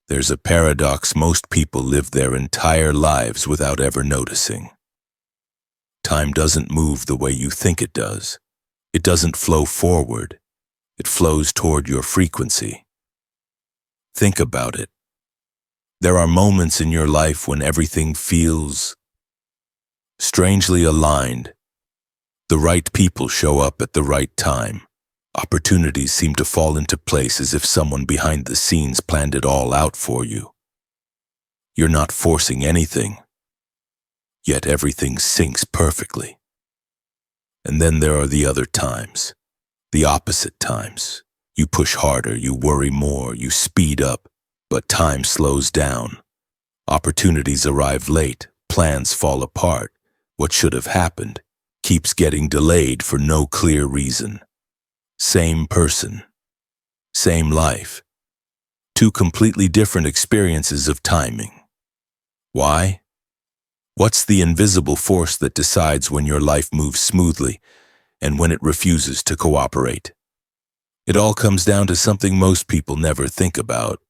There's a paradox: most people live their entire lives without ever noticing. Time doesn't move the way you think it does. It doesn't flow forward. It flows toward your frequency. Think about it. There are moments in your life when everything feels strangely aligned. The right people show up at the right time. Opportunities seem to fall into place as if someone behind the scenes planned it all out for you. You're not forcing anything, yet everything syncs perfectly. And then there are the other times, the opposite times. You push harder, you worry more, you speed up, but time slows down. Opportunities arrive late, plans fall apart. What should have happened keeps getting delayed for no clear reason. Same person, same life. Two completely different experiences of timing. Why? What's the invisible force that decides when your life moves smoothly and when it refuses to cooperate? It all comes down to something most people never think about: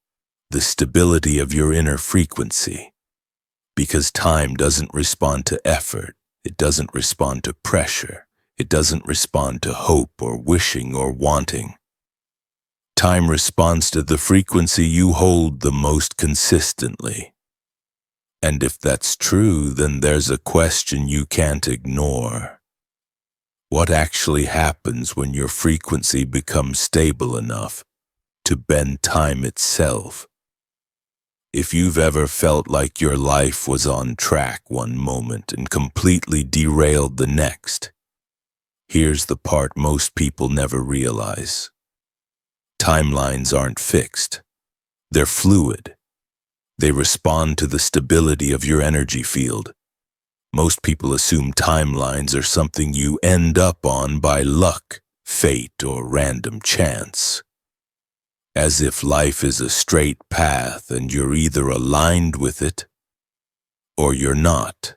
the stability of your inner frequency. Because time doesn't respond to effort, it doesn't respond to pressure, it doesn't respond to hope or wishing or wanting. Time responds to the frequency you hold the most consistently. And if that's true, then there's a question you can't ignore. What actually happens when your frequency becomes stable enough to bend time itself? If you've ever felt like your life was on track one moment and completely derailed the next, here's the part most people never realize. Timelines aren't fixed. They're fluid. They respond to the stability of your energy field. Most people assume timelines are something you end up on by luck, fate, or random chance. As if life is a straight path and you're either aligned with it or you're not.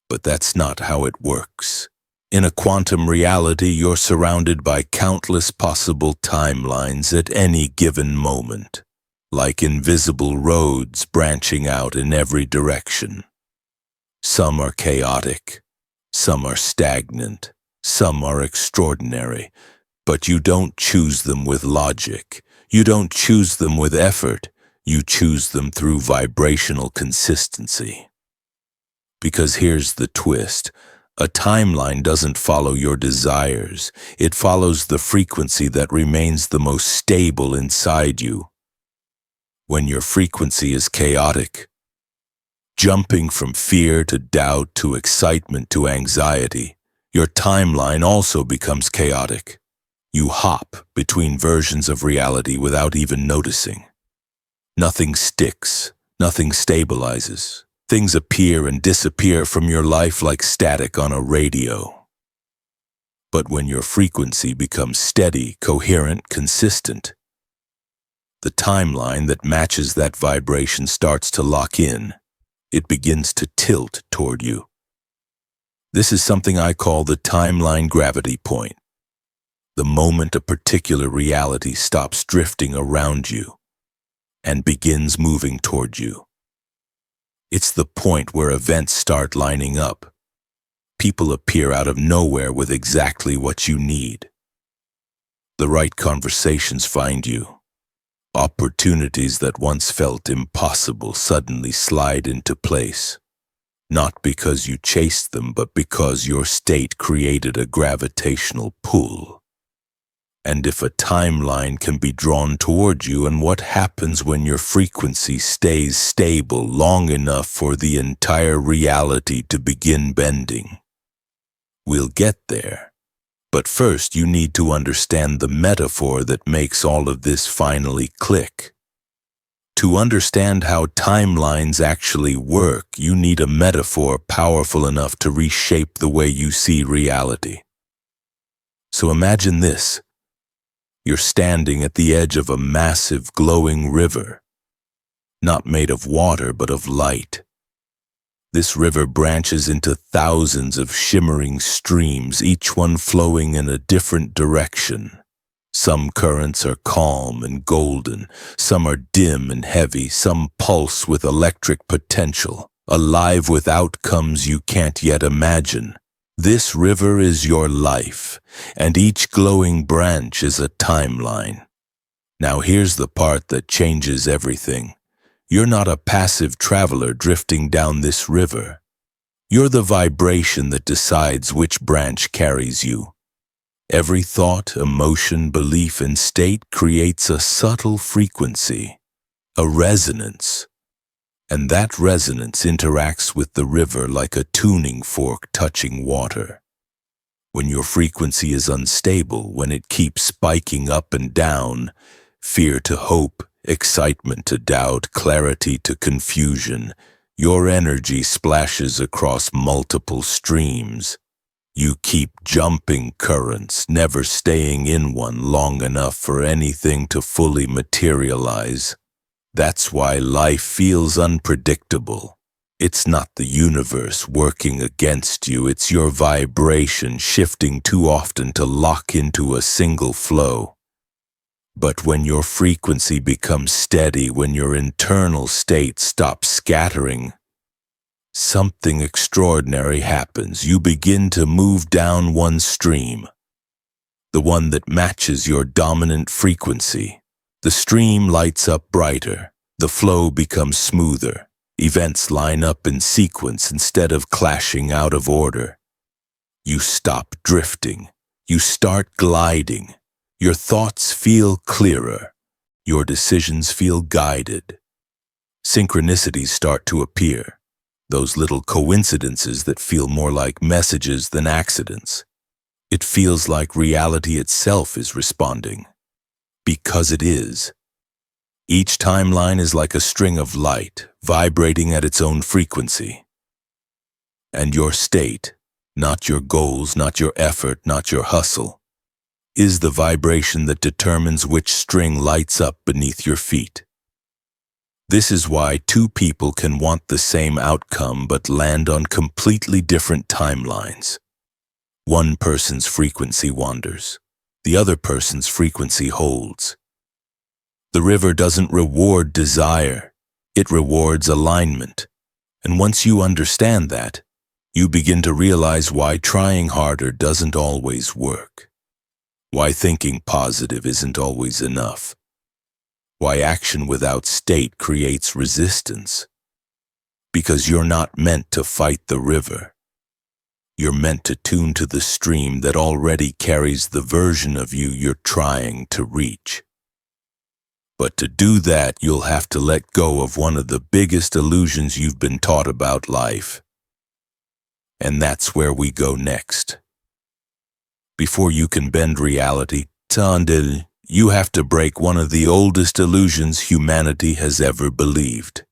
But that's not how it works. In a quantum reality, you're surrounded by countless possible timelines at any given moment, like invisible roads branching out in every direction. Some are chaotic, some are stagnant, some are extraordinary, but you don't choose them with logic. You don't choose them with effort. You choose them through vibrational consistency. Because here's the twist. A timeline doesn't follow your desires. It follows the frequency that remains the most stable inside you. When your frequency is chaotic, jumping from fear to doubt to excitement to anxiety, your timeline also becomes chaotic. You hop between versions of reality without even noticing. Nothing sticks, nothing stabilizes. Things appear and disappear from your life like static on a radio. But when your frequency becomes steady, coherent, consistent, the timeline that matches that vibration starts to lock in. It begins to tilt toward you. This is something I call the timeline gravity point. The moment a particular reality stops drifting around you and begins moving toward you. It's the point where events start lining up. People appear out of nowhere with exactly what you need. The right conversations find you. Opportunities that once felt impossible suddenly slide into place. Not because you chased them, but because your state created a gravitational pull. And if a timeline can be drawn toward you, and what happens when your frequency stays stable long enough for the entire reality to begin bending? We'll get there. But first you need to understand the metaphor that makes all of this finally click. To understand how timelines actually work, you need a metaphor powerful enough to reshape the way you see reality. So imagine this. You're standing at the edge of a massive glowing river, not made of water but of light. This river branches into thousands of shimmering streams, each one flowing in a different direction. Some currents are calm and golden, some are dim and heavy, some pulse with electric potential, alive with outcomes you can't yet imagine. This river is your life, and each glowing branch is a timeline. Now here's the part that changes everything. You're not a passive traveler drifting down this river. You're the vibration that decides which branch carries you. Every thought, emotion, belief, and state creates a subtle frequency, a resonance. And that resonance interacts with the river like a tuning fork touching water. When your frequency is unstable, when it keeps spiking up and down, fear to hope, excitement to doubt, clarity to confusion, your energy splashes across multiple streams. You keep jumping currents, never staying in one long enough for anything to fully materialize. That's why life feels unpredictable. It's not the universe working against you, it's your vibration shifting too often to lock into a single flow. But when your frequency becomes steady, when your internal state stops scattering, something extraordinary happens. You begin to move down one stream, the one that matches your dominant frequency. The stream lights up brighter, the flow becomes smoother, events line up in sequence instead of clashing out of order. You stop drifting, you start gliding, your thoughts feel clearer, your decisions feel guided. Synchronicities start to appear, those little coincidences that feel more like messages than accidents. It feels like reality itself is responding. Because it is. Each timeline is like a string of light, vibrating at its own frequency. And your state, not your goals, not your effort, not your hustle, is the vibration that determines which string lights up beneath your feet. This is why two people can want the same outcome but land on completely different timelines. One person's frequency wanders. The other person's frequency holds. The river doesn't reward desire, it rewards alignment. And once you understand that, you begin to realize why trying harder doesn't always work. Why thinking positive isn't always enough. Why action without state creates resistance. Because you're not meant to fight the river. You're meant to tune to the stream that already carries the version of you you're trying to reach. But to do that, you'll have to let go of one of the biggest illusions you've been taught about life. And that's where we go next. Before you can bend reality, you have to break one of the oldest illusions humanity has ever believed.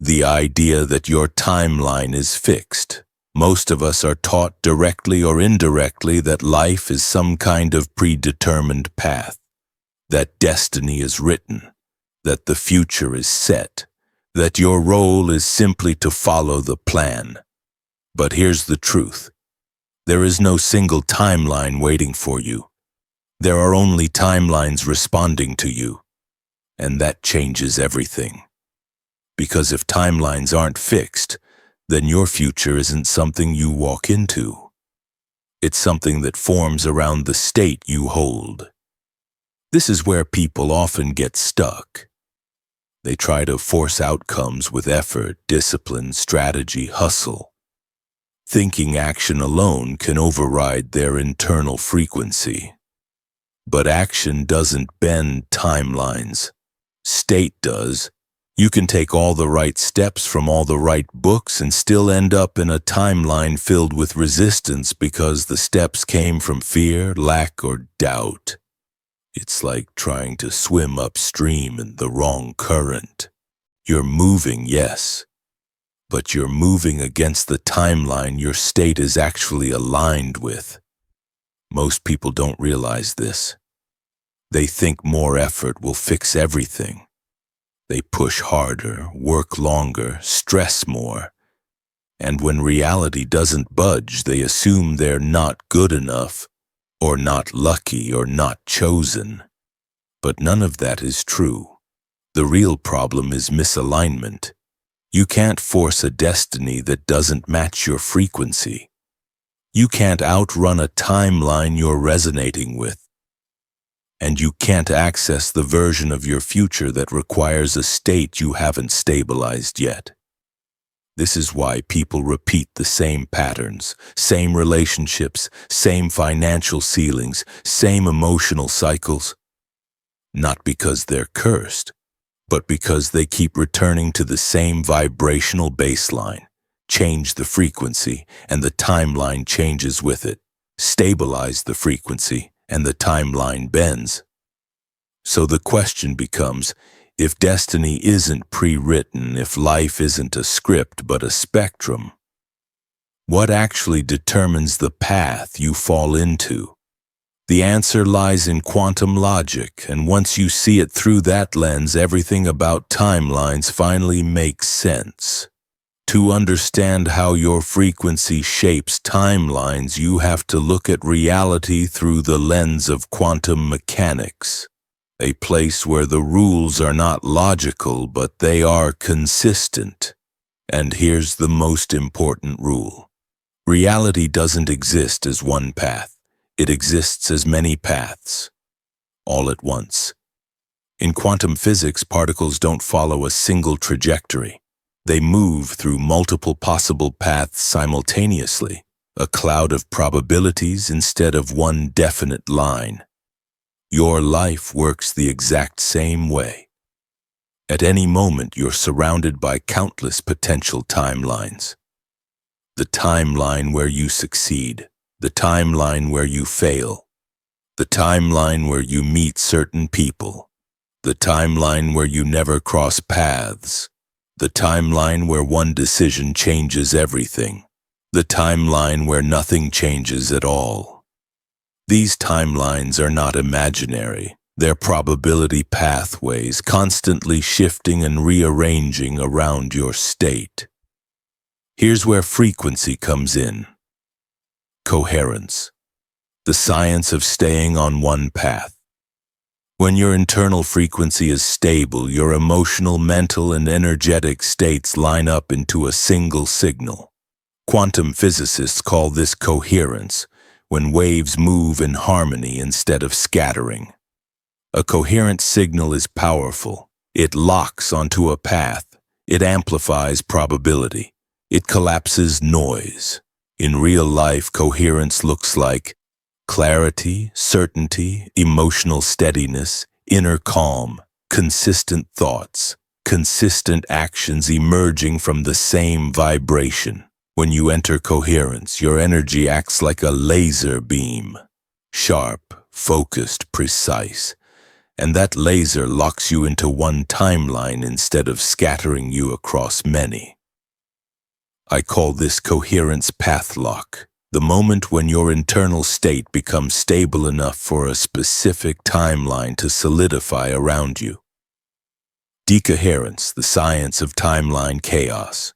The idea that your timeline is fixed. Most of us are taught directly or indirectly that life is some kind of predetermined path, that destiny is written, that the future is set, that your role is simply to follow the plan. But here's the truth. There is no single timeline waiting for you. There are only timelines responding to you, and that changes everything. Because if timelines aren't fixed, then your future isn't something you walk into. It's something that forms around the state you hold. This is where people often get stuck. They try to force outcomes with effort, discipline, strategy, hustle. Thinking action alone can override their internal frequency. But action doesn't bend timelines. State does. You can take all the right steps from all the right books and still end up in a timeline filled with resistance because the steps came from fear, lack, or doubt. It's like trying to swim upstream in the wrong current. You're moving, yes, but you're moving against the timeline your state is actually aligned with. Most people don't realize this. They think more effort will fix everything. They push harder, work longer, stress more. And when reality doesn't budge, they assume they're not good enough, or not lucky, or not chosen. But none of that is true. The real problem is misalignment. You can't force a destiny that doesn't match your frequency. You can't outrun a timeline you're resonating with. And you can't access the version of your future that requires a state you haven't stabilized yet. This is why people repeat the same patterns, same relationships, same financial ceilings, same emotional cycles. Not because they're cursed, but because they keep returning to the same vibrational baseline. Change the frequency, and the timeline changes with it. Stabilize the frequency, and the timeline bends. So the question becomes, if destiny isn't pre-written, if life isn't a script but a spectrum, what actually determines the path you fall into? The answer lies in quantum logic, and once you see it through that lens, everything about timelines finally makes sense. To understand how your frequency shapes timelines, you have to look at reality through the lens of quantum mechanics, a place where the rules are not logical, but they are consistent. And here's the most important rule. Reality doesn't exist as one path. It exists as many paths, all at once. In quantum physics, particles don't follow a single trajectory. They move through multiple possible paths simultaneously, a cloud of probabilities instead of one definite line. Your life works the exact same way. At any moment, you're surrounded by countless potential timelines. The timeline where you succeed, the timeline where you fail, the timeline where you meet certain people, the timeline where you never cross paths, the timeline where one decision changes everything, the timeline where nothing changes at all. These timelines are not imaginary. They're probability pathways constantly shifting and rearranging around your state. Here's where frequency comes in. Coherence, the science of staying on one path. When your internal frequency is stable, your emotional, mental, and energetic states line up into a single signal. Quantum physicists call this coherence, when waves move in harmony instead of scattering. A coherent signal is powerful. It locks onto a path. It amplifies probability. It collapses noise. In real life, coherence looks like clarity, certainty, emotional steadiness, inner calm, consistent thoughts, consistent actions emerging from the same vibration. When you enter coherence, your energy acts like a laser beam, sharp, focused, precise, and that laser locks you into one timeline instead of scattering you across many. I call this coherence path lock. The moment when your internal state becomes stable enough for a specific timeline to solidify around you. Decoherence, the science of timeline chaos.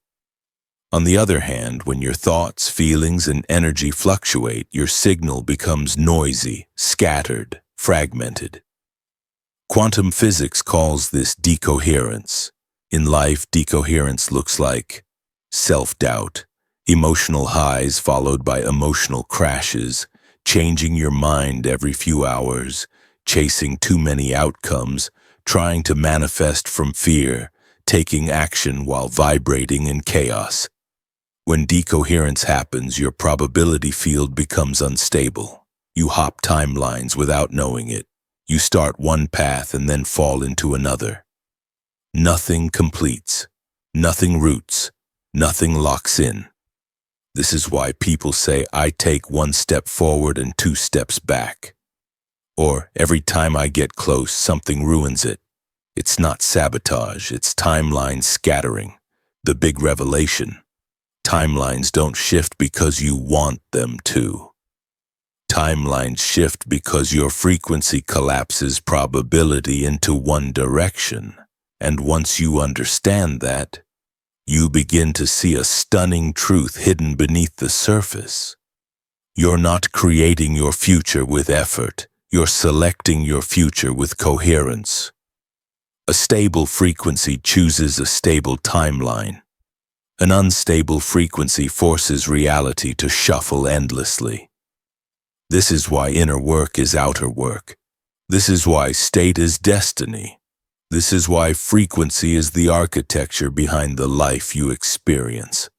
On the other hand, when your thoughts, feelings, and energy fluctuate, your signal becomes noisy, scattered, fragmented. Quantum physics calls this decoherence. In life, decoherence looks like self-doubt, emotional highs followed by emotional crashes, changing your mind every few hours, chasing too many outcomes, trying to manifest from fear, taking action while vibrating in chaos. When decoherence happens, your probability field becomes unstable. You hop timelines without knowing it. You start one path and then fall into another. Nothing completes. Nothing roots. Nothing locks in. This is why people say, I take one step forward and 2 steps back. Or, every time I get close, something ruins it. It's not sabotage, it's timeline scattering. The big revelation. Timelines don't shift because you want them to. Timelines shift because your frequency collapses probability into one direction. And once you understand that, you begin to see a stunning truth hidden beneath the surface. You're not creating your future with effort. You're selecting your future with coherence. A stable frequency chooses a stable timeline. An unstable frequency forces reality to shuffle endlessly. This is why inner work is outer work. This is why state is destiny. This is why frequency is the architecture behind the life you experience.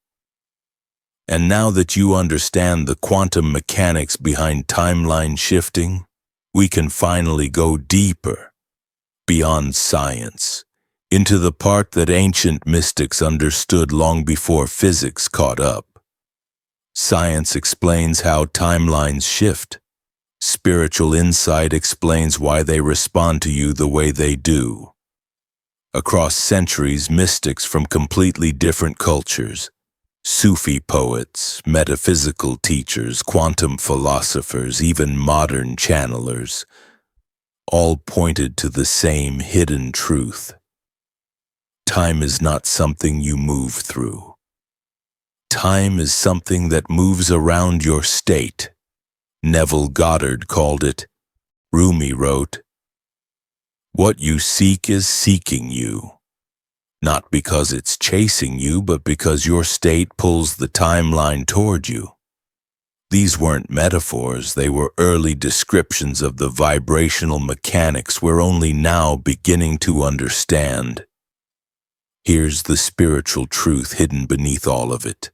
And now that you understand the quantum mechanics behind timeline shifting, we can finally go deeper, beyond science, into the part that ancient mystics understood long before physics caught up. Science explains how timelines shift. Spiritual insight explains why they respond to you the way they do. Across centuries, mystics from completely different cultures, Sufi poets, metaphysical teachers, quantum philosophers, even modern channelers, all pointed to the same hidden truth. Time is not something you move through. Time is something that moves around your state. Neville Goddard called it. Rumi wrote, "What you seek is seeking you. Not because it's chasing you, but because your state pulls the timeline toward you." These weren't metaphors, they were early descriptions of the vibrational mechanics we're only now beginning to understand. Here's the spiritual truth hidden beneath all of it.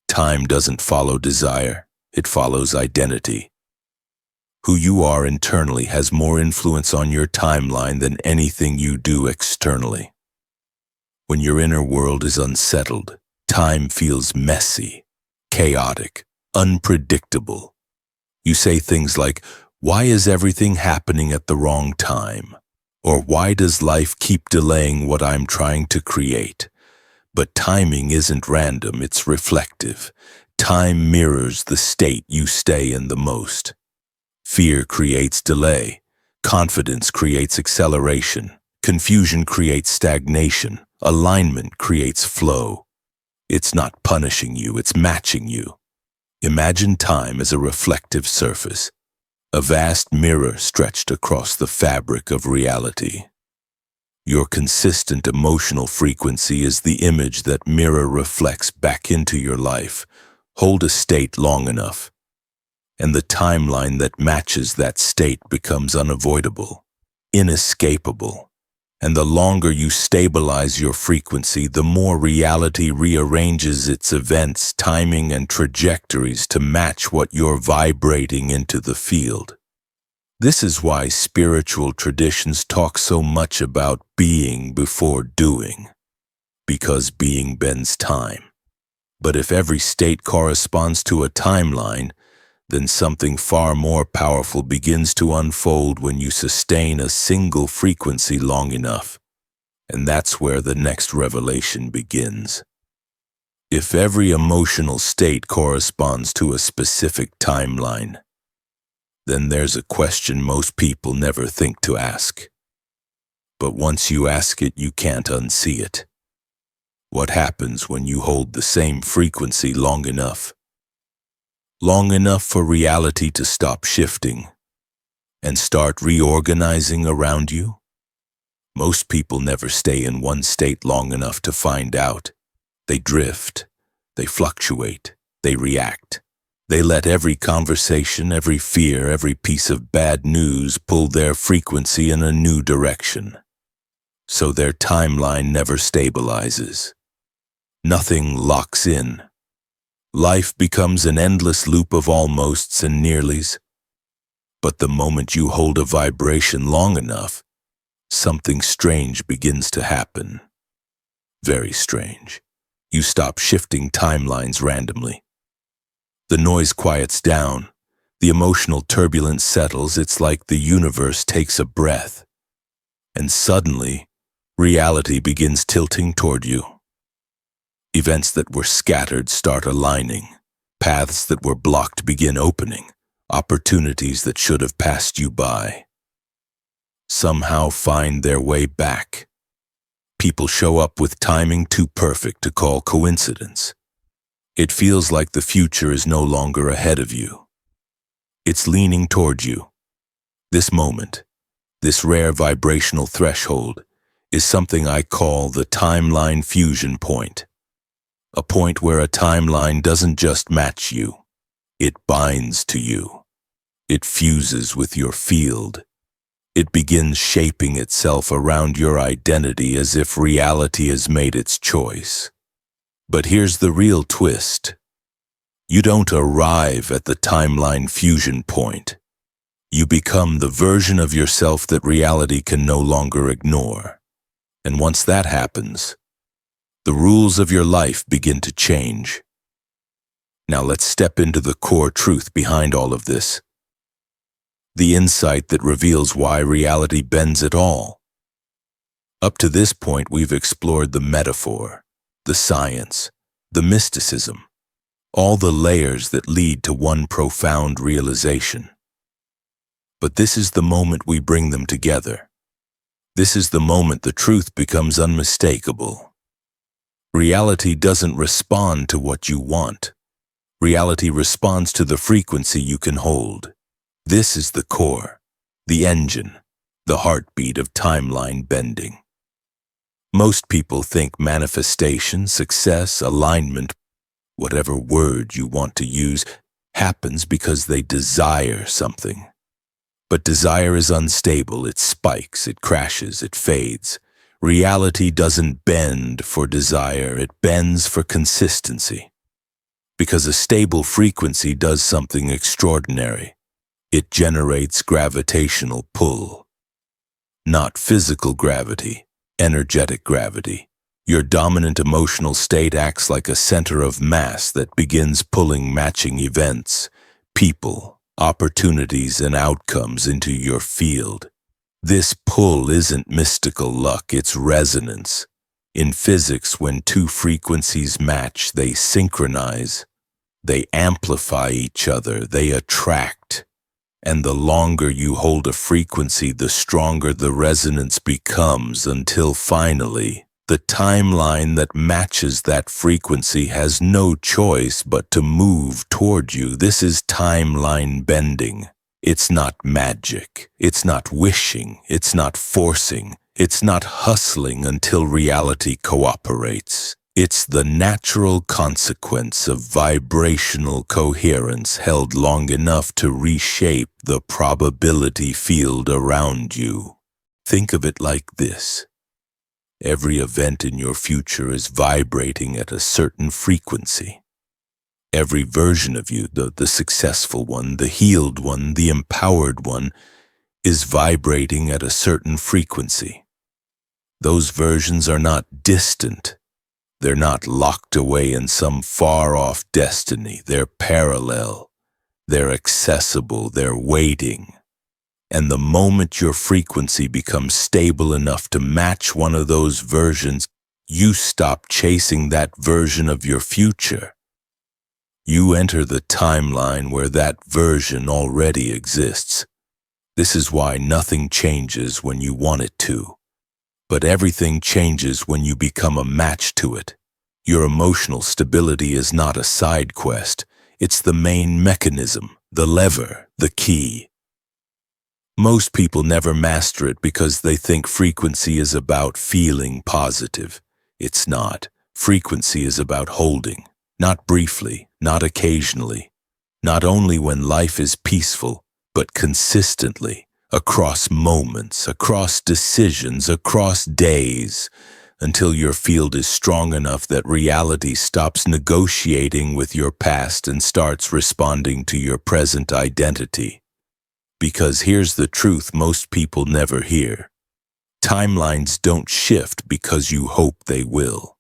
Time doesn't follow desire, it follows identity. Who you are internally has more influence on your timeline than anything you do externally. When your inner world is unsettled, time feels messy, chaotic, unpredictable. You say things like, "Why is everything happening at the wrong time?" Or "Why does life keep delaying what I'm trying to create?" But timing isn't random, it's reflective. Time mirrors the state you stay in the most. Fear creates delay. Confidence creates acceleration. Confusion creates stagnation. Alignment creates flow. It's not punishing you, it's matching you. Imagine time as a reflective surface, a vast mirror stretched across the fabric of reality. Your consistent emotional frequency is the image that mirror reflects back into your life. Hold a state long enough, and the timeline that matches that state becomes unavoidable, inescapable. And the longer you stabilize your frequency, the more reality rearranges its events, timing, and trajectories to match what you're vibrating into the field. This is why spiritual traditions talk so much about being before doing, because being bends time. But if every state corresponds to a timeline, then something far more powerful begins to unfold when you sustain a single frequency long enough. And that's where the next revelation begins. If every emotional state corresponds to a specific timeline, then there's a question most people never think to ask. But once you ask it, you can't unsee it. What happens when you hold the same frequency long enough? Long enough for reality to stop shifting and start reorganizing around you? Most people never stay in one state long enough to find out. They drift, they fluctuate, they react. They let every conversation, every fear, every piece of bad news pull their frequency in a new direction. So their timeline never stabilizes. Nothing locks in. Life becomes an endless loop of almosts and nearlies. But the moment you hold a vibration long enough, something strange begins to happen. Very strange. You stop shifting timelines randomly. The noise quiets down. The emotional turbulence settles. It's like the universe takes a breath. And suddenly, reality begins tilting toward you. Events that were scattered start aligning. Paths that were blocked begin opening. Opportunities that should have passed you by somehow find their way back. People show up with timing too perfect to call coincidence. It feels like the future is no longer ahead of you. It's leaning toward you. This moment, this rare vibrational threshold, is something I call the timeline fusion point. A point where a timeline doesn't just match you, it binds to you. It fuses with your field. It begins shaping itself around your identity as if reality has made its choice. But here's the real twist. You don't arrive at the timeline fusion point. You become the version of yourself that reality can no longer ignore. And once that happens, the rules of your life begin to change. Now let's step into the core truth behind all of this. The insight that reveals why reality bends at all. Up to this point, we've explored the metaphor, the science, the mysticism, all the layers that lead to one profound realization. But this is the moment we bring them together. This is the moment the truth becomes unmistakable. Reality doesn't respond to what you want. Reality responds to the frequency you can hold. This is the core, the engine, the heartbeat of timeline bending. Most people think manifestation, success, alignment, whatever word you want to use, happens because they desire something. But desire is unstable. It spikes, it crashes, it fades. Reality doesn't bend for desire, it bends for consistency. Because a stable frequency does something extraordinary. It generates gravitational pull. Not physical gravity, energetic gravity. Your dominant emotional state acts like a center of mass that begins pulling matching events, people, opportunities, and outcomes into your field. This pull isn't mystical luck, it's resonance. In physics, when two frequencies match, they synchronize. They amplify each other, they attract. And the longer you hold a frequency, the stronger the resonance becomes until finally, the timeline that matches that frequency has no choice but to move toward you. This is timeline bending. It's not magic. It's not wishing. It's not forcing. It's not hustling until reality cooperates. It's the natural consequence of vibrational coherence held long enough to reshape the probability field around you. Think of it like this. Every event in your future is vibrating at a certain frequency. Every version of you, the successful one, the healed one, the empowered one, is vibrating at a certain frequency. Those versions are not distant. They're not locked away in some far-off destiny. They're parallel. They're accessible. They're waiting. And the moment your frequency becomes stable enough to match one of those versions, you stop chasing that version of your future. You enter the timeline where that version already exists. This is why nothing changes when you want it to. But everything changes when you become a match to it. Your emotional stability is not a side quest. It's the main mechanism, the lever, the key. Most people never master it because they think frequency is about feeling positive. It's not. Frequency is about holding, not briefly, not occasionally, not only when life is peaceful, but consistently. Across moments, across decisions, across days, until your field is strong enough that reality stops negotiating with your past and starts responding to your present identity. Because here's the truth most people never hear. Timelines don't shift because you hope they will.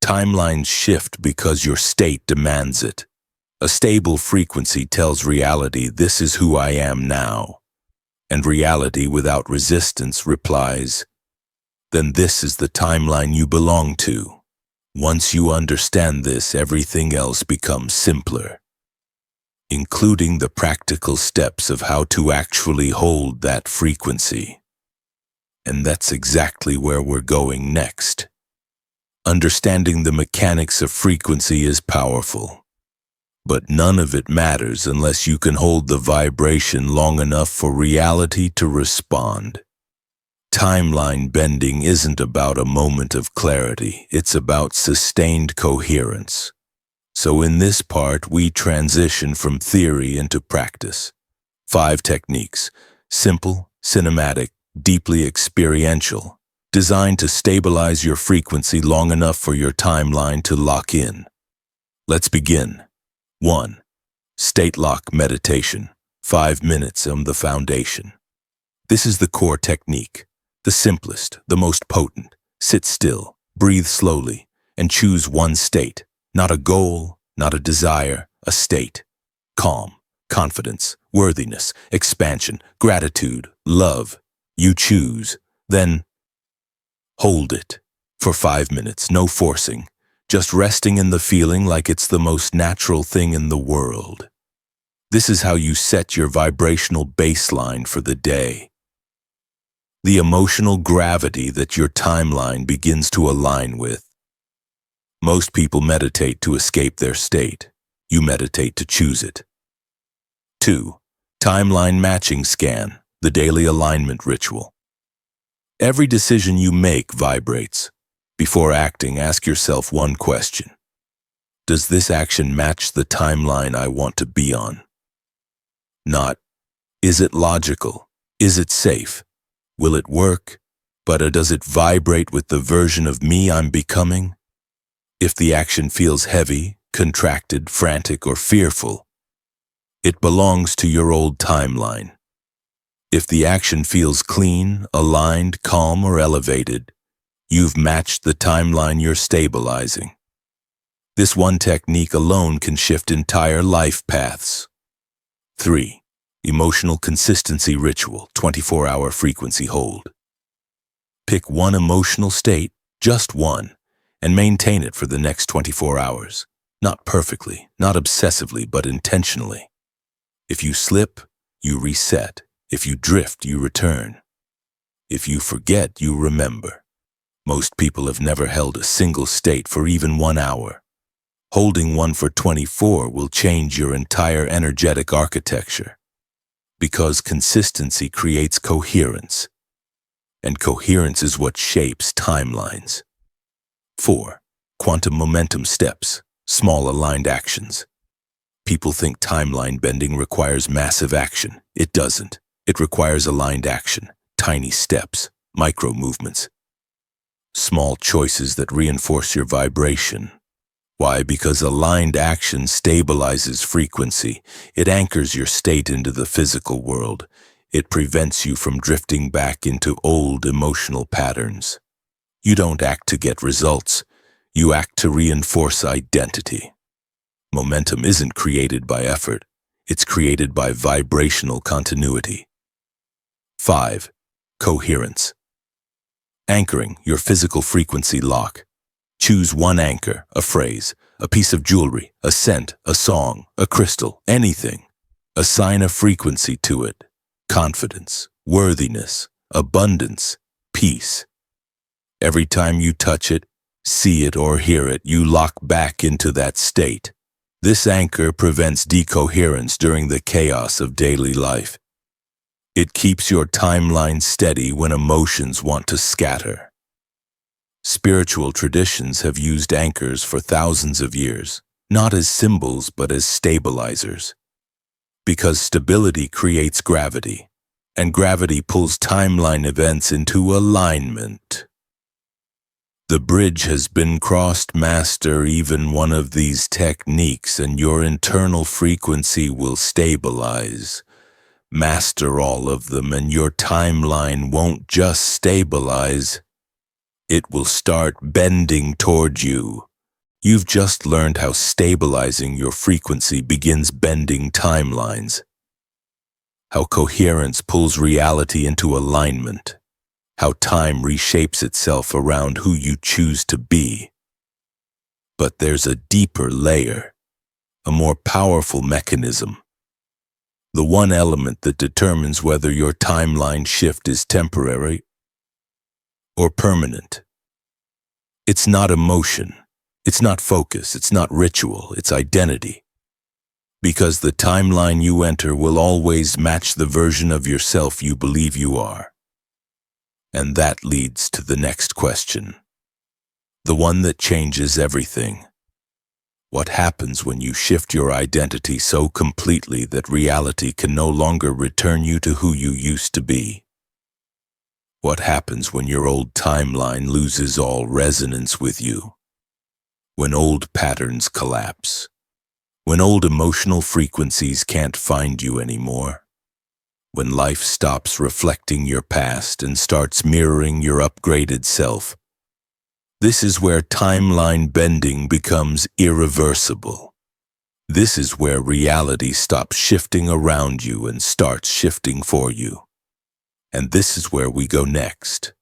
Timelines shift because your state demands it. A stable frequency tells reality, this is who I am now. And reality without resistance replies, then this is the timeline you belong to. Once you understand this, everything else becomes simpler, including the practical steps of how to actually hold that frequency. And that's exactly where we're going next. Understanding the mechanics of frequency is powerful. But none of it matters unless you can hold the vibration long enough for reality to respond. Timeline bending isn't about a moment of clarity, it's about sustained coherence. So in this part, we transition from theory into practice. 5 techniques: simple, cinematic, deeply experiential, designed to stabilize your frequency long enough for your timeline to lock in. Let's begin. 1. State lock meditation. 5 minutes on the foundation. This is the core technique, the simplest, the most potent. Sit still, breathe slowly, and choose one state. Not a goal, not a desire, a state. Calm, confidence, worthiness, expansion, gratitude, love. You choose. Then hold it for 5 minutes, no forcing, just resting in the feeling like it's the most natural thing in the world. This is how you set your vibrational baseline for the day. The emotional gravity that your timeline begins to align with. Most people meditate to escape their state. You meditate to choose it. 2. Timeline matching scan, the daily alignment ritual. Every decision you make vibrates. Before acting, ask yourself one question. Does this action match the timeline I want to be on? Not, is it logical? Is it safe? Will it work? But does it vibrate with the version of me I'm becoming? If the action feels heavy, contracted, frantic, or fearful, it belongs to your old timeline. If the action feels clean, aligned, calm, or elevated, you've matched the timeline you're stabilizing. This one technique alone can shift entire life paths. 3. Emotional consistency ritual, 24-hour frequency hold. Pick one emotional state, just one, and maintain it for the next 24 hours. Not perfectly, not obsessively, but intentionally. If you slip, you reset. If you drift, you return. If you forget, you remember. Most people have never held a single state for even 1 hour. Holding one for 24 will change your entire energetic architecture. Because consistency creates coherence, and coherence is what shapes timelines. 4. Quantum momentum steps, small aligned actions. People think timeline bending requires massive action. It doesn't. It requires aligned action, tiny steps, micro movements, small choices that reinforce your vibration. Why? Because aligned action stabilizes frequency. It anchors your state into the physical world. It prevents you from drifting back into old emotional patterns. You don't act to get results. You act to reinforce identity. Momentum isn't created by effort. It's created by vibrational continuity. 5. Coherence. Anchoring your physical frequency lock. Choose one anchor, a phrase, a piece of jewelry, a scent, a song, a crystal, anything. Assign a frequency to it. Confidence, worthiness, abundance, peace. Every time you touch it, see it, or hear it, you lock back into that state. This anchor prevents decoherence during the chaos of daily life. It keeps your timeline steady when emotions want to scatter. Spiritual traditions have used anchors for thousands of years, not as symbols but as stabilizers. Because stability creates gravity, and gravity pulls timeline events into alignment. The bridge has been crossed. Master even one of these techniques and your internal frequency will stabilize. Master all of them and your timeline won't just stabilize. It will start bending toward you. You've just learned how stabilizing your frequency begins bending timelines. How coherence pulls reality into alignment. How time reshapes itself around who you choose to be. But there's a deeper layer, a more powerful mechanism. The one element that determines whether your timeline shift is temporary or permanent. It's not emotion, it's not focus, it's not ritual, it's identity. Because the timeline you enter will always match the version of yourself you believe you are. And that leads to the next question. The one that changes everything. What happens when you shift your identity so completely that reality can no longer return you to who you used to be? What happens when your old timeline loses all resonance with you? When old patterns collapse? When old emotional frequencies can't find you anymore? When life stops reflecting your past and starts mirroring your upgraded self? This is where timeline bending becomes irreversible. This is where reality stops shifting around you and starts shifting for you. And this is where we go next.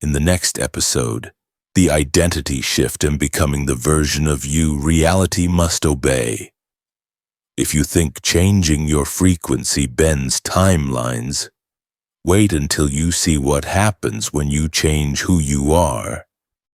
In the next episode, the identity shift and becoming the version of you reality must obey. If you think changing your frequency bends timelines, wait until you see what happens when you change who you are.